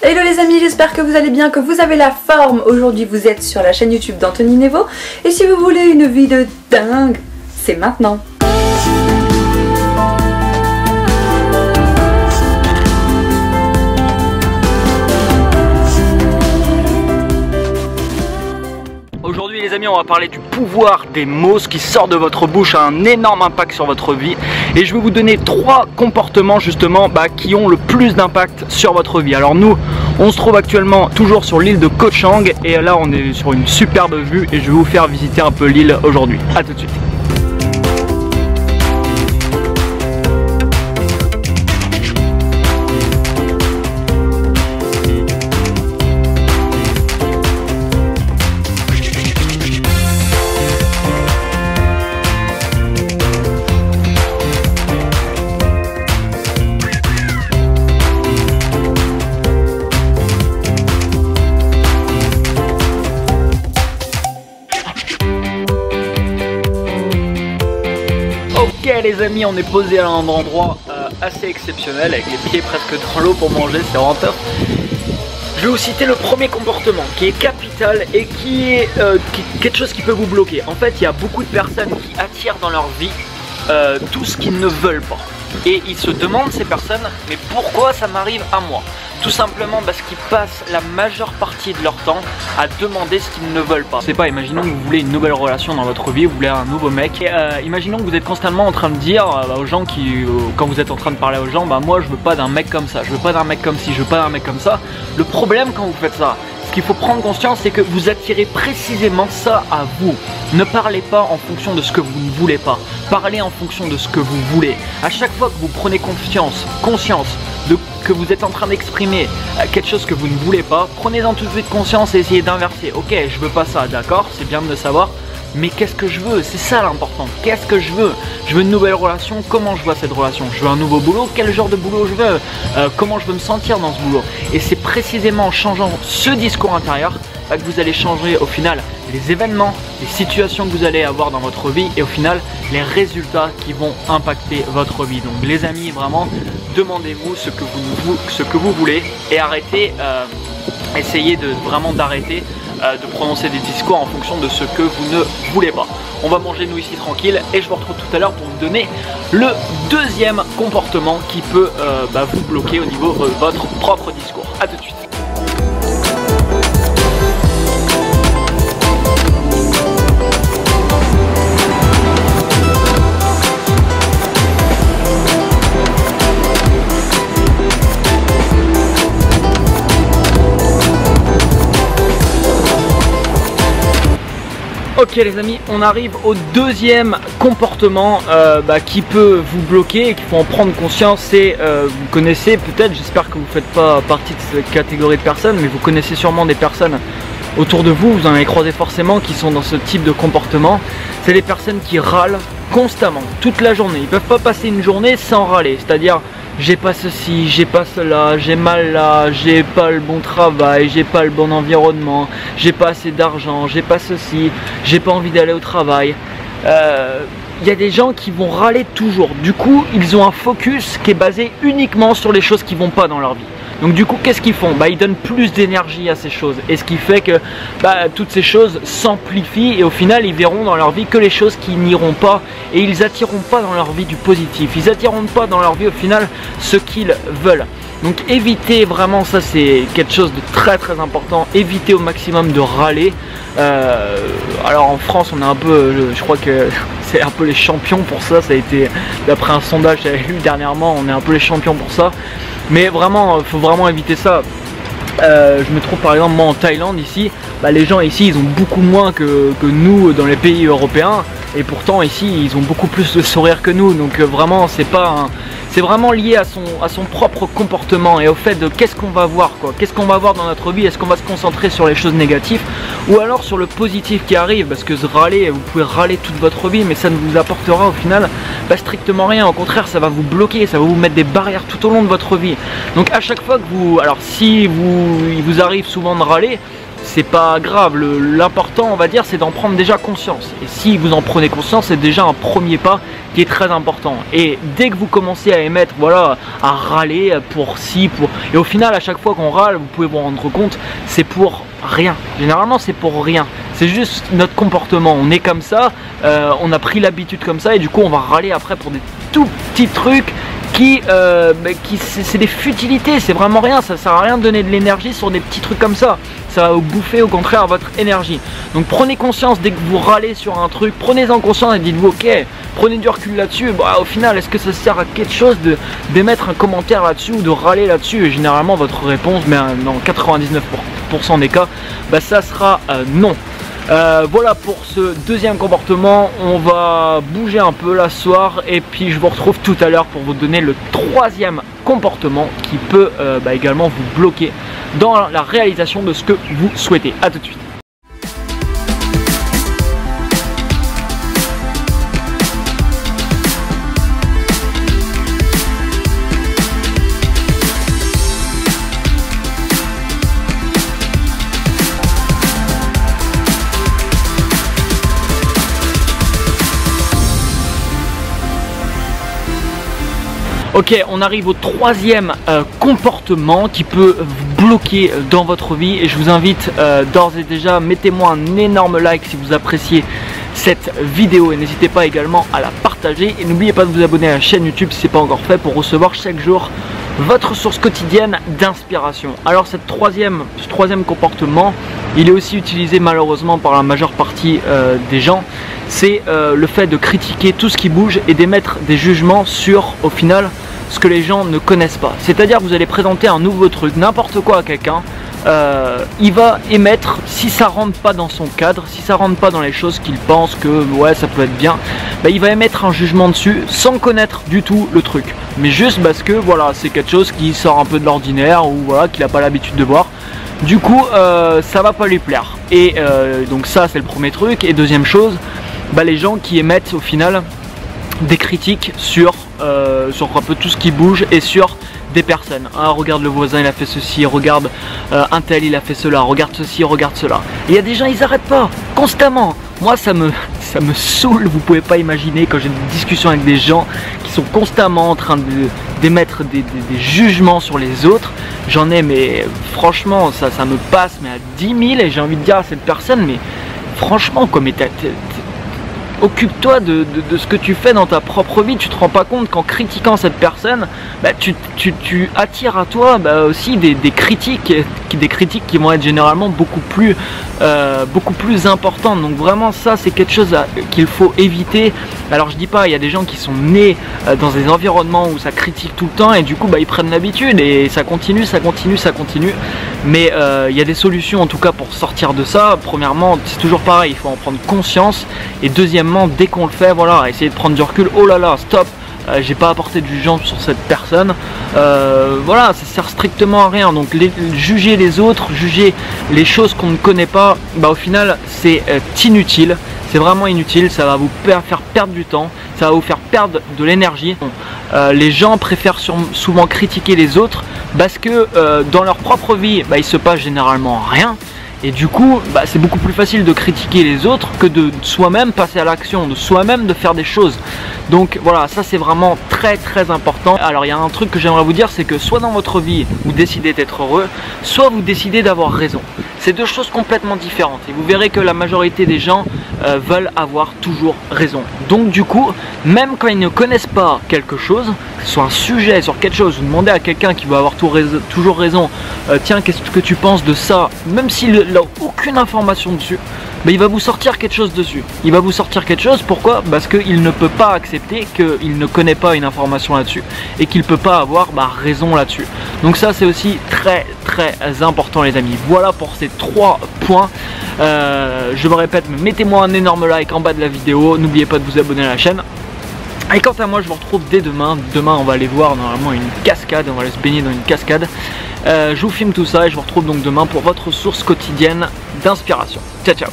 Hello les amis, j'espère que vous allez bien, que vous avez la forme. Aujourd'hui vous êtes sur la chaîne YouTube d'Anthony Nevo. Et si vous voulez une vie de dingue, c'est maintenant. Aujourd'hui les amis, on va parler du pouvoir des mots. Ce qui sort de votre bouche a un énorme impact sur votre vie. Et je vais vous donner 3 comportements justement qui ont le plus d'impact sur votre vie. Alors nous, on se trouve actuellement toujours sur l'île de Koh Chang. Et là on est sur une superbe vue et je vais vous faire visiter un peu l'île aujourd'hui. A tout de suite. Ok les amis, on est posé à un endroit assez exceptionnel avec les pieds presque dans l'eau pour manger, c'est vraiment top. Je vais vous citer le premier comportement qui est capital et qui est quelque chose qui peut vous bloquer. En fait, il y a beaucoup de personnes qui attirent dans leur vie tout ce qu'ils ne veulent pas. Et ils se demandent, ces personnes, mais pourquoi ça m'arrive à moi? Tout simplement parce qu'ils passent la majeure partie de leur temps à demander ce qu'ils ne veulent pas. C'est pas, imaginons que vous voulez une nouvelle relation dans votre vie, vous voulez un nouveau mec. Et, imaginons que vous êtes constamment en train de dire aux gens quand vous êtes en train de parler aux gens, moi je veux pas d'un mec comme ça, je veux pas d'un mec comme ci, je veux pas d'un mec comme ça. Le problème quand vous faites ça, ce qu'il faut prendre conscience, c'est que vous attirez précisément ça à vous. Ne parlez pas en fonction de ce que vous ne voulez pas. Parlez en fonction de ce que vous voulez. À chaque fois que vous prenez conscience que vous êtes en train d'exprimer quelque chose que vous ne voulez pas, prenez-en tout de suite conscience et essayez d'inverser. Ok, je veux pas ça, d'accord, c'est bien de le savoir. Mais qu'est-ce que je veux? C'est ça l'important. Qu'est-ce que je veux? Je veux une nouvelle relation. Comment je vois cette relation? Je veux un nouveau boulot. Quel genre de boulot je veux? Comment je veux me sentir dans ce boulot? Et c'est précisément en changeant ce discours intérieur que vous allez changer au final les événements, les situations que vous allez avoir dans votre vie et au final les résultats qui vont impacter votre vie. Donc les amis, vraiment, demandez-vous ce que vous voulez et arrêtez, essayez vraiment d'arrêter de prononcer des discours en fonction de ce que vous ne voulez pas. On va manger nous ici tranquille et je vous retrouve tout à l'heure pour vous donner le deuxième comportement qui peut vous bloquer au niveau de votre propre discours. A tout de suite. Ok les amis, on arrive au deuxième comportement qui peut vous bloquer et qu'il faut en prendre conscience. C'est, vous connaissez peut-être, j'espère que vous ne faites pas partie de cette catégorie de personnes, mais vous connaissez sûrement des personnes autour de vous, vous en avez croisé forcément, qui sont dans ce type de comportement. C'est les personnes qui râlent constamment, toute la journée. Ils ne peuvent pas passer une journée sans râler, c'est-à-dire j'ai pas ceci, j'ai pas cela, j'ai mal là, j'ai pas le bon travail, j'ai pas le bon environnement, j'ai pas assez d'argent, j'ai pas ceci, j'ai pas envie d'aller au travail. Y a des gens qui vont râler toujours. Du coup, ils ont un focus qui est basé uniquement sur les choses qui vont pas dans leur vie. Donc du coup, qu'est-ce qu'ils font? Ils donnent plus d'énergie à ces choses. Et ce qui fait que toutes ces choses s'amplifient et au final, ils verront dans leur vie que les choses qui n'iront pas et ils attireront pas dans leur vie du positif. Ils attireront pas dans leur vie au final ce qu'ils veulent. Donc évitez vraiment, ça c'est quelque chose de très très important, évitez au maximum de râler. Alors en France on est un peu, je crois que c'est un peu les champions pour ça, ça a été, d'après un sondage que j'avais lu dernièrement, on est un peu les champions pour ça. Mais vraiment, il faut vraiment éviter ça. Je me trouve par exemple moi en Thaïlande ici, les gens ici ils ont beaucoup moins que nous dans les pays européens. Et pourtant ici ils ont beaucoup plus de sourire que nous. Donc vraiment c'est vraiment lié à son propre comportement et au fait de qu'est-ce qu'on va voir quoi. Qu'est-ce qu'on va voir dans notre vie? Est-ce qu'on va se concentrer sur les choses négatives ou alors sur le positif qui arrive? Parce que râler, vous pouvez râler toute votre vie mais ça ne vous apportera au final strictement rien. Au contraire ça va vous bloquer, ça va vous mettre des barrières tout au long de votre vie. Donc à chaque fois que vous, alors si il vous arrive souvent de râler, c'est pas grave. L'important, on va dire, c'est d'en prendre déjà conscience. Et si vous en prenez conscience, c'est déjà un premier pas qui est très important. Et dès que vous commencez à émettre, voilà, à râler pour ci, pour... Et au final, à chaque fois qu'on râle, vous pouvez vous rendre compte, c'est pour rien. Généralement, c'est pour rien. C'est juste notre comportement. On est comme ça, on a pris l'habitude comme ça, et du coup, on va râler après pour des tout petits trucs qui c'est des futilités, c'est vraiment rien, ça sert à rien de donner de l'énergie sur des petits trucs comme ça. Ça va vous bouffer au contraire votre énergie. Donc prenez conscience dès que vous râlez sur un truc, prenez-en conscience et dites-vous ok, prenez du recul là-dessus. Bah, au final, est-ce que ça sert à quelque chose d'émettre un commentaire là-dessus ou de râler là-dessus? Et généralement votre réponse, mais dans 99% des cas, bah, ça sera non. Voilà pour ce deuxième comportement. On va bouger un peu là ce soir et puis je vous retrouve tout à l'heure pour vous donner le troisième comportement qui peut également vous bloquer dans la réalisation de ce que vous souhaitez. A tout de suite. Ok, on arrive au troisième comportement qui peut vous bloquer dans votre vie et je vous invite d'ores et déjà, mettez-moi un énorme like si vous appréciez cette vidéo et n'hésitez pas également à la partager et n'oubliez pas de vous abonner à la chaîne YouTube si ce n'est pas encore fait pour recevoir chaque jour votre source quotidienne d'inspiration. Alors ce troisième comportement, il est aussi utilisé malheureusement par la majeure partie des gens, c'est le fait de critiquer tout ce qui bouge et d'émettre des jugements sur, au final, ce que les gens ne connaissent pas. C'est-à-dire que vous allez présenter un nouveau truc, n'importe quoi à quelqu'un, il va émettre, si ça rentre pas dans son cadre, si ça rentre pas dans les choses qu'il pense que ouais ça peut être bien, bah, il va émettre un jugement dessus sans connaître du tout le truc, mais juste parce que voilà c'est quelque chose qui sort un peu de l'ordinaire ou voilà qu'il n'a pas l'habitude de voir. Du coup ça va pas lui plaire et donc ça c'est le premier truc. Et deuxième chose, bah, les gens qui émettent au final des critiques sur un peu tout ce qui bouge et sur des personnes. Ah, regarde le voisin il a fait ceci, regarde un tel il a fait cela, regarde ceci, regarde cela. Et il y a des gens, ils arrêtent pas, constamment. Moi ça me saoule, vous pouvez pas imaginer quand j'ai des discussions avec des gens qui sont constamment en train d'émettre des jugements sur les autres. J'en ai, mais franchement ça me passe mais à 10 000 et j'ai envie de dire à cette personne, mais franchement quoi, mais occupe-toi de ce que tu fais dans ta propre vie. Tu te rends pas compte qu'en critiquant cette personne, bah, tu attires à toi bah, aussi des critiques qui vont être généralement beaucoup plus importantes. Donc vraiment ça c'est quelque chose qu'il faut éviter. Alors je dis pas, il y a des gens qui sont nés dans des environnements où ça critique tout le temps et du coup bah, ils prennent l'habitude et ça continue. Mais il y a des solutions en tout cas pour sortir de ça. Premièrement, c'est toujours pareil, il faut en prendre conscience. Et deuxièmement, dès qu'on le fait, voilà, essayer de prendre du recul. Oh là là, stop, j'ai pas apporté de jugement sur cette personne. Voilà, ça sert strictement à rien. Donc juger les autres, juger les choses qu'on ne connaît pas, bah, au final c'est inutile. C'est vraiment inutile, ça va vous faire perdre du temps, ça va vous faire perdre de l'énergie. Les gens préfèrent souvent critiquer les autres parce que dans leur propre vie, bah, il se passe généralement rien. Et du coup, bah, c'est beaucoup plus facile de critiquer les autres que de soi-même passer à l'action, de soi-même de faire des choses. Donc voilà, ça c'est vraiment très important. Alors il y a un truc que j'aimerais vous dire, c'est que soit dans votre vie, vous décidez d'être heureux, soit vous décidez d'avoir raison. C'est deux choses complètement différentes. Et vous verrez que la majorité des gens veulent avoir toujours raison. Donc du coup, même quand ils ne connaissent pas quelque chose, que ce soit un sujet sur quelque chose, vous demandez à quelqu'un qui va avoir toujours raison, tiens, qu'est-ce que tu penses de ça, même s'il n'a aucune information dessus, bah, il va vous sortir quelque chose dessus. Il va vous sortir quelque chose, pourquoi? Parce qu'il ne peut pas accepter qu'il ne connaît pas une information là-dessus et qu'il ne peut pas avoir raison là-dessus. Donc ça c'est aussi très important les amis. Voilà pour ces 3 points. Je me répète, mais mettez-moi un énorme like en bas de la vidéo. N'oubliez pas de vous abonner à la chaîne. Et quant à moi, je vous retrouve dès demain. Demain, on va aller voir normalement une cascade. On va aller se baigner dans une cascade. Je vous filme tout ça et je vous retrouve donc demain pour votre source quotidienne d'inspiration. Ciao, ciao.